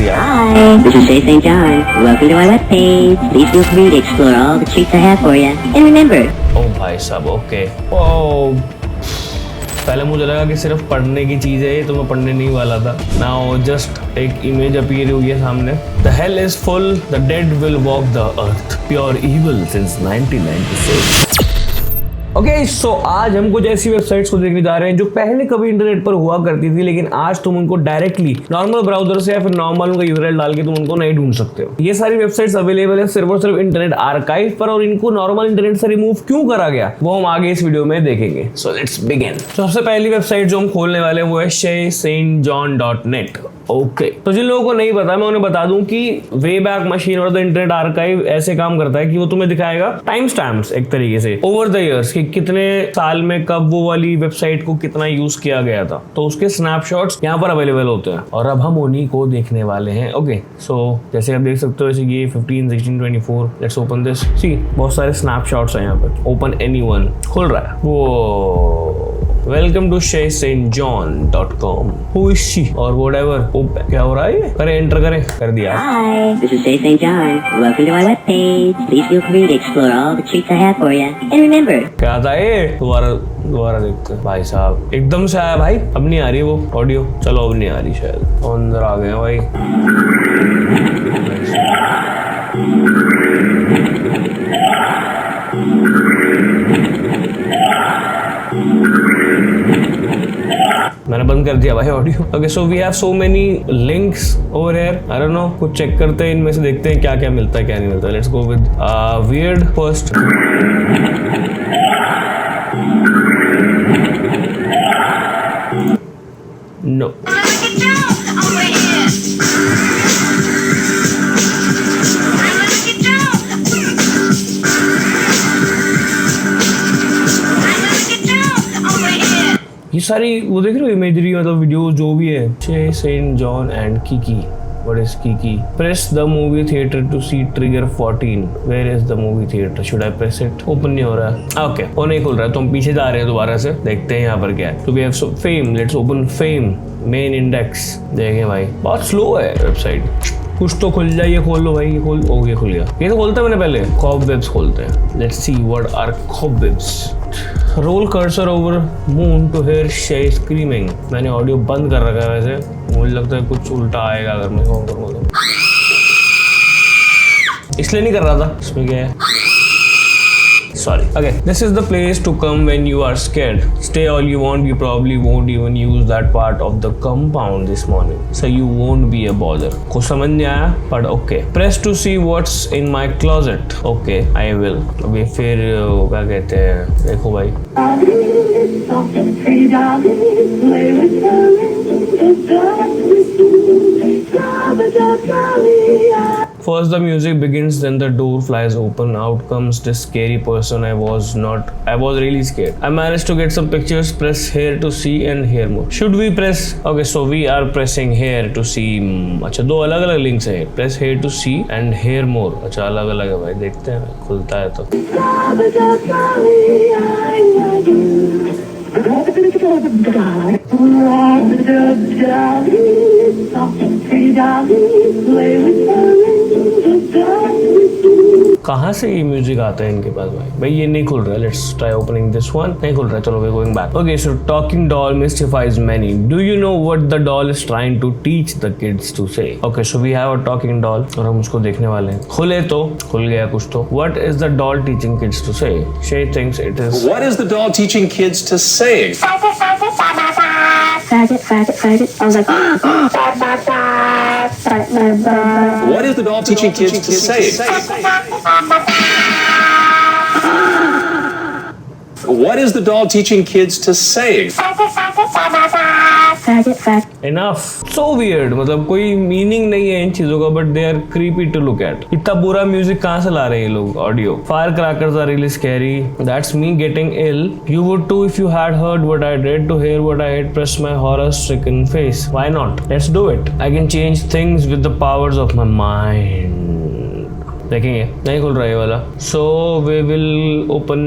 दिया। Hi, this is Shay St. John. Welcome to our webpage. Please feel free to explore all the treats I have for you. And remember, ओ भाई साहब, okay. ओ पहले मुझे लगा कि सिर्फ पढ़ने की चीज़ है ये, तो मैं पढ़ने नहीं वाला था। नाउ जस्ट एक इमेज अपीयर हुई है सामने। The hell is full, the dead will walk the earth, pure evil since 1996। Okay, so आज हम कुछ ऐसी वेबसाइट्स को देखने जा रहे हैं जो पहले कभी इंटरनेट पर हुआ करती थी, लेकिन आज तुम उनको डायरेक्टली नॉर्मल ब्राउजर से या फिर नॉर्मल उनका यूआरएल डाल के तुम उनको नहीं ढूंढ सकते हो। ये सारी वेबसाइट्स अवेलेबल है सिर्फ और सिर्फ इंटरनेट आर्काइव पर, और इनको नॉर्मल इंटरनेट से रिमूव क्यों करा गया वो हम आगे इस वीडियो में देखेंगे। So let's begin. सबसे पहली वेबसाइट जो हम खोलने वाले हैं वो है shaysaintjohn.net। ओके, तो जिन लोगों को नहीं पता मैं उन्हें बता दूं कि वे बैक मशीन और द इंटरनेट आर्काइव ऐसे काम करता है कि वो तुम्हें दिखाएगा टाइम स्टैम्प्स एक तरीके से ओवर द इयर्स कि कितने साल में कब वो वाली वेबसाइट को कितना यूज किया गया था, तो उसके स्नैपशॉट्स यहाँ पर अवेलेबल होते हैं और अब हम उन्हीं को देखने वाले हैं। ओके, सो जैसे आप देख सकते हो जैसे ये 15, 16, 24। Let's open this. सी बहुत सारे स्नैपशॉट्स हैं यहाँ पर। ओपन एनीवन खुल रहा है। वो welcome to shaysaintjohn.com। Who is she और whatever। क्या हो रहा है ये? करें एंटर करें, कर दिया। hi, this is Shay St. John. Welcome to our webpage. Please feel free to explore all the treats I have for you. And remember, क्या था ये? दोबारा देखते हैं। भाई साहब एकदम से आया भाई, अब नहीं आ रही वो ऑडियो। चलो अब नहीं आ रही शायद, अंदर आ गए भाई। मैंने बंद कर दिया भाई audio. Okay, so we have so many links over here. I don't know, कुछ चेक करते हैं इनमें से, देखते हैं क्या क्या मिलता है क्या नहीं मिलता है। Let's go with weird first. No, ये सारी वो देख रहे हो इमेजरी, मतलब वीडियो जो भी है। Shay St. John and Kiki। What is Kiki? Press the movie theater to see Trigger 14। Where is the movie theater? Should I press it? Open नहीं हो रहा है। ओके, वो नहीं खुल रहा है, तो हम पीछे जा रहे हैं दोबारा से, देखते हैं यहाँ पर क्या है। तो we have Fame। Let's open Fame main index। देखें भाई बहुत स्लो है वेबसाइट। कुछ तो खुल जाए, ये खोल लो भाई, ये खोल। ओ ये खुल गया। ये तो खोलता है मैंने पहले। cobwebs खोलते हैं। Let's see what are cobwebs। Roll cursor over moon to hear Shay screaming. मैंने ऑडियो बंद कर रखा है वैसे, मुझे लगता है कुछ उल्टा आएगा अगर मैं ऑन करूँगा तो। इसलिए नहीं कर रहा था, इसमें क्या है? Sorry. Okay, this is the place to come when you are scared. Stay all you want, you probably won't even use that part of the compound this morning, so you won't be a bother. कुछ समझ नहीं आया, but okay. Press to see what's in my closet. Okay, I will. अभी फिर क्या कहते हैं, देखो भाई। First the music begins, then the door flies open. Out comes this scary person. I was really scared. I managed to get some pictures. Press here to see and hear more. Should we press? Okay, so we are pressing here to see। अच्छा, दो अलग अलग links हैं। Press here to see and hear more। अच्छा, अलग अलग है भाई, देखते हैं खुलता है तो। कहाँ से ये म्यूजिक आता है इनके पास भाई ये नहीं खुल रहा है। Let's try opening this one. नहीं खुल रहा है, चलो we going back. Okay, so talking doll mystifies many. Do you know what the doll is trying to teach the kids to say? Okay, so we have a talking doll और हम उसको देखने वाले हैं। खुले तो खुल गया कुछ तो। What is the doll teaching kids to say? Shay thinks it is। What is the doll teaching kids to say? faggot, faggot, faggot. I was like, What is the doll teaching kids to say? What is the doll teaching kids to say? faggot, faggot. Enough. So weird, मतलब कोई meaning नहीं है इन चीजों का, but they are creepy to look at. इतना बुरा music कहाँ से ला रहे हैं ये लोग? Audio. Fire crackers are really scary. That's me getting ill. You would too if you had heard what I did. To hear what I had, press my horror-stricken face. Why not? Let's do it. I can change things with the powers of my mind. देखेंगे, नहीं खुल रहा है वाला। सो वे will open.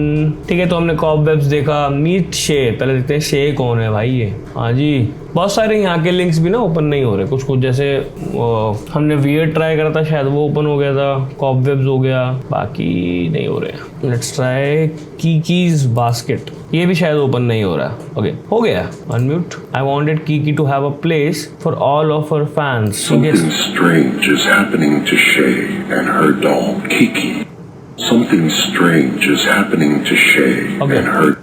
ठीक है, तो हमने कॉबवेब्स देखा। मीट शे, पहले देखते हैं शे कौन है भाई ये। हाँ जी, बहुत सारे यहाँ के लिंक्स भी ना ओपन नहीं हो रहे, कुछ कुछ जैसे हमने वियर ट्राई करा था, शायद वो ओपन हो गया था, कॉबवेब्स हो गया, बाकी नहीं हो रहे। लेट्स ट्राई कीकीज बास्केट, ये भी शायद ओपन नहीं हो रहा। ओके हो गया, unmute. I wanted Kiki to have a place for all of her fans. Something strange is happening to Shay and her doll, Kiki. Something strange is happening to Shay Okay. and her...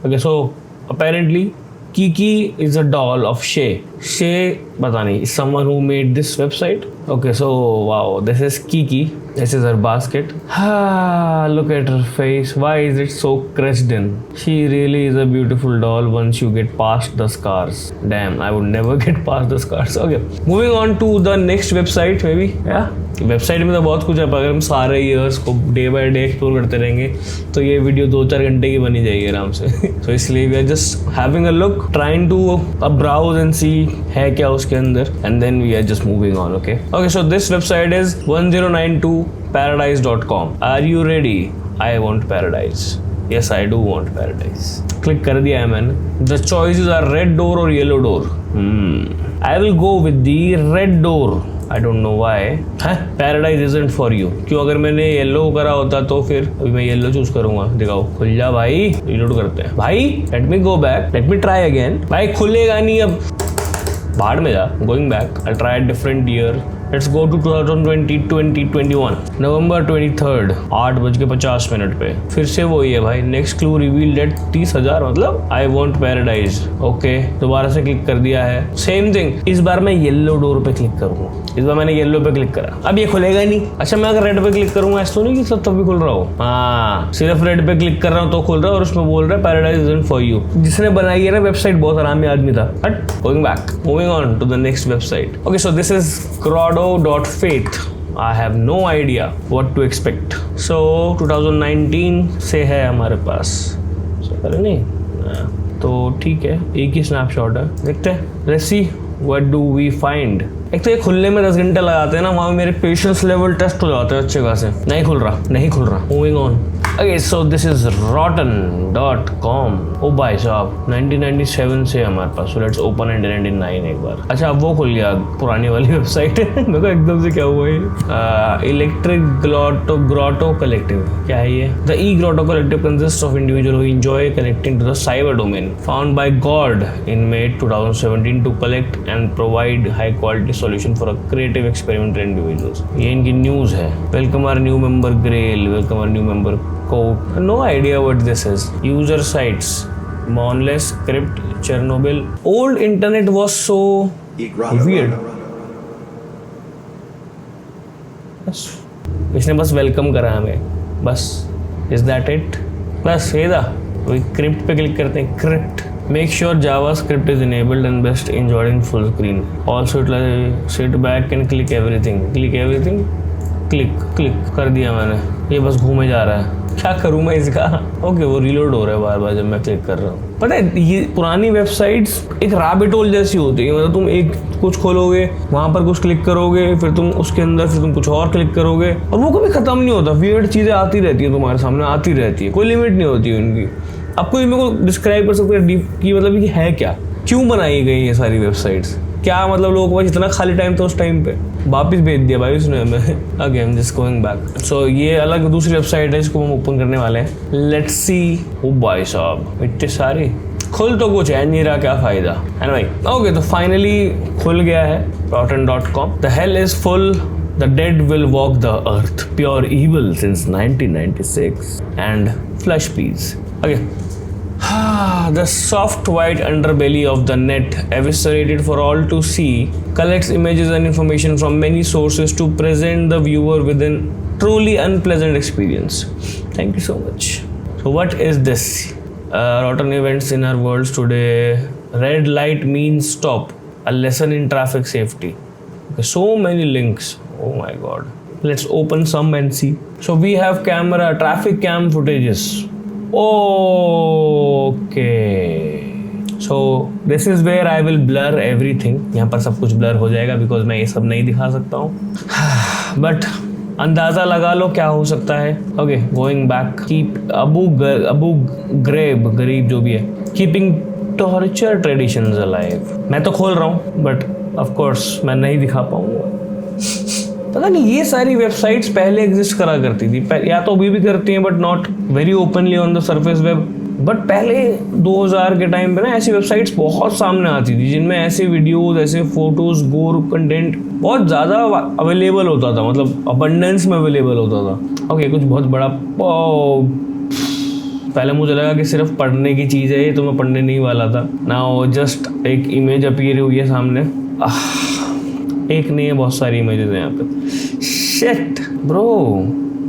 Okay, so apparently Kiki is a doll of Shay. Shay, पता नहीं, is someone who made this website. Okay, so wow, this is Kiki. This is her basket. Ah, look at her face. Why is it so crushed in? She really is a beautiful doll once you get past the scars. Damn, I would never get past the scars. Okay, moving on to the next website maybe. Yeah, website में तो बहुत कुछ है, पर अगर हम सारे years को डे बाय डे एक्सप्लोर करते रहेंगे तो ये वीडियो 2-4 घंटे की बनी जाएगी आराम से। तो इसलिए we are just having a look, trying to browse and see है क्या उसके अंदर, and then we are just moving on. Okay okay, so this website is 1092paradise.com। Are you ready? I want paradise. Yes, I do want paradise. Click कर दिया है मैंने। The choices are red door और yellow door. I will go with the red door. I don't know why. Paradise isn't for you. क्यों? अगर मैंने yellow करा होता तो फिर अभी मैं येलो चूज करूंगा। दिखाओ, खुल जा भाई। रिलोड करते हैं भाई। Let me go back. Let me try again. भाई खुलेगा नहीं अब, बाहर में जा। Going back. I'll try a different year. Let's go to 2020-2021 November 23rd 8:50 पे। फिर से वही है भाई। नेक्स्ट क्लू रिवील्ड एट 30,000, मतलब आई वॉन्ट पैराडाइज। ओके, दोबारा से क्लिक कर दिया है, सेम थिंग। इस बार मैं येलो डोर पे क्लिक करूंगा। इस बार मैंने येलो पे क्लिक करा, अब ये खुलेगा नहीं। अच्छा, मैं अगर रेड पे क्लिक करूंगा ऐसा तो नहीं कि सब तब भी खुल रहा हो। हाँ, सिर्फ रेड पे क्लिक कर रहा हूँ तो खुल रहा है, और उसमें बोल रहा है पैराडाइज इजंट फॉर यू। जिसने बनाई है ना वेबसाइट बहुत आरामी आदमी था। But going back, moving on to the next website. Okay, so this is grotto.faith. I have no idea what to expect. So 2019 से है हमारे पास, पहले नहीं तो ठीक है, एक ही स्नैपशॉट है, देखते हैं। Let's see what do we find. एक तो ये खुलने में 10 घंटे लगाते हैं ना, वहाँ मेरे पेशेंस लेवल टेस्ट हो जाते हैं अच्छे खासे। नहीं खुल रहा। Moving on. Okay, so this is rotten.com। ओ भाई साहब, 1997 से हमारे पास। सो लेट्स ओपन एंड 99 एक बार। अच्छा, अब वो खुल गया पुरानी वाली वेबसाइट। मेरे को एकदम से क्या हुआ ये? इलेक्ट्रिक ग्रोटो कलेक्टिव, क्या है ये? The grotto collective consists of individuals who enjoy connecting to the cyber domain, found by God in May 2017 to collect and provide high quality solution for a creative experimental individuals. ये इनकी news है। Welcome our new member Grail, welcome our new member Code. No idea what this is. User sites, Monless, Crypt, Chernobyl. Old internet was so weird. बस इसने बस welcome करा हमें, बस। Is that it? बस ये था। वही क्रिप्ट पे क्लिक करते हैं। Crypt, make sure JavaScript is enabled and best enjoyed in full screen. Also sit back and click everything. Click कर दिया मैंने। ये बस घूमे जा रहा है, क्या करूँ मैं इसका? ओके, वो रिलोड हो रहा है बार बार जब मैं क्लिक कर रहा हूँ। पता है, ये पुरानी वेबसाइट्स एक रैबिट होल जैसी होती है। मतलब तुम एक कुछ खोलोगे, वहाँ पर कुछ क्लिक करोगे, फिर तुम उसके अंदर फिर तुम कुछ और क्लिक करोगे, और वो कभी खत्म नहीं होता। वियर्ड चीज़ें आती रहती है तुम्हारे सामने, आती रहती है, कोई लिमिट नहीं होती उनकी। आपको मेरे को डिस्क्राइब कर सकते हैं डीप की, मतलब ये है क्या, क्यों बनाई गई ये सारी वेबसाइट्स, क्या मतलब लोगों के पास इतना खाली टाइम था उस टाइम पे? वापिस भेज दिया भाई उसने हमें। Again just going back. So ये अलग दूसरी वेबसाइट है जिसको हम ओपन करने वाले हैं। Let's see. ओ भाई साहब, इतने सारे खुल तो कुछ है नहीं रहा, क्या फायदा है ना भाई। ओके, तो फाइनली खुल गया है rotten.com। The hell is full, the dead will walk the earth, pure evil since 1996 and flesh please. Okay. The soft white underbelly of the net, eviscerated for all to see, collects images and information from many sources to present the viewer with a truly unpleasant experience. Thank you so much. So what is this? Rotten events in our world today. Red light means stop. A lesson in traffic safety. Okay, so many links. Oh my god. Let's open some and see. So we have traffic cam footages. Okay. So this is where I will blur everything. यहाँ पर सब कुछ blur हो जाएगा because मैं ये सब नहीं दिखा सकता हूँ। But अंदाज़ा लगा लो क्या हो सकता है। Okay, going back. Keep Abu गरीब जो भी है, keeping torture traditions alive. मैं तो खोल रहा हूँ बट ऑफ कोर्स मैं नहीं दिखा पाऊंगा. पता नहीं ये सारी वेबसाइट्स पहले एग्जिस्ट करा करती थी, या तो अभी भी करती हैं but not very openly on the surface web. But पहले 2000 के टाइम पे ना ऐसी वेबसाइट्स बहुत सामने आती थी जिनमें ऐसे वीडियोस, ऐसे फोटोज, गोर कंटेंट बहुत ज़्यादा अवेलेबल होता था, मतलब अबंडेंस में अवेलेबल होता था. ओके कुछ बहुत बड़ा. पहले मुझे लगा कि सिर्फ पढ़ने की चीज़ है ये, तो मैं पढ़ने नहीं वाला था. नाउ जस्ट एक इमेज अपीयर हुई है सामने. एक नहीं है, बहुत सारी इमेजेस हैं यहाँ पे. शिट ब्रो,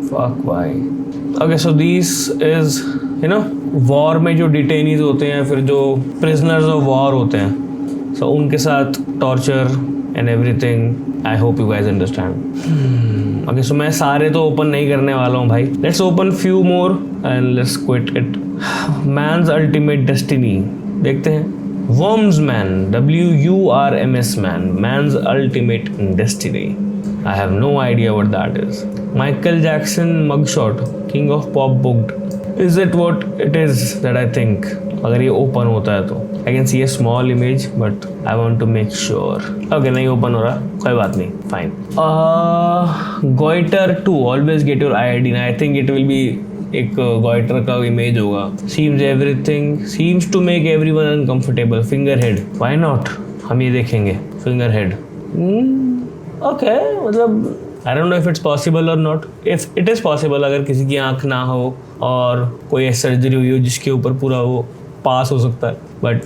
फक भाई. Okay so this is you know war में जो डिटेनीज होते हैं, फिर जो प्रिजनर्स ऑफ वॉर होते हैं, सो उनके साथ torture and everything. I hope you guys understand. Okay so मैं सारे तो ओपन नहीं करने वाला हूँ भाई. Let's open few more and let's quit it. Man's ultimate destiny देखते हैं. Worms Man, WURMS Man, Man's Ultimate Destiny. I have no idea what that is. Michael Jackson mugshot, King of Pop booked. Is it what it is that I think? अगर ये open होता है तो I can see a small image, but I want to make sure. Okay, नहीं open हो रहा, कोई बात नहीं, fine. Goiter 2, always get your ID. I think it will be एक गॉइटर का इमेज होगा. Seems everything seems to make everyone uncomfortable. Finger head, why not, हम ये देखेंगे. फिंगर हेड, ओके, मतलब I don't know if it's possible or not. If it is possible, अगर किसी की आंख ना हो और कोई ऐसी सर्जरी हुई हो जिसके ऊपर पूरा वो पास हो सकता है, but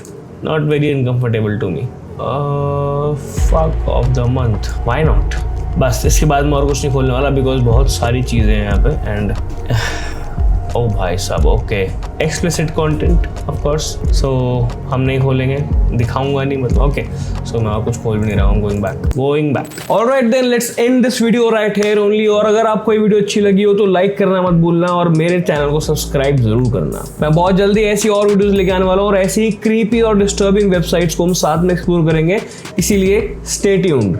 not very uncomfortable to me. Fuck of the month, why not. बस इसके बाद मैं और कुछ नहीं खोलने वाला बिकॉज बहुत सारी चीज़ें हैं यहाँ पे. एंड ओ भाई साहब, okay explicit content of course, so हम नहीं खोलेंगे, दिखाऊंगा नहीं मतलब. ओके सो मैं और कुछ खोल भी नहीं रहा हूँ. Going back. Alright then let's end this video right here only. और अगर आपको ये वीडियो अच्छी लगी हो तो लाइक करना मत भूलना और मेरे चैनल को सब्सक्राइब जरूर करना. मैं बहुत जल्दी ऐसी और वीडियोस लेके आने वाला हूँ और ऐसी क्रीपी और डिस्टर्बिंग वेबसाइट्स को हम साथ में एक्सप्लोर करेंगे, इसीलिए स्टे ट्यून्ड.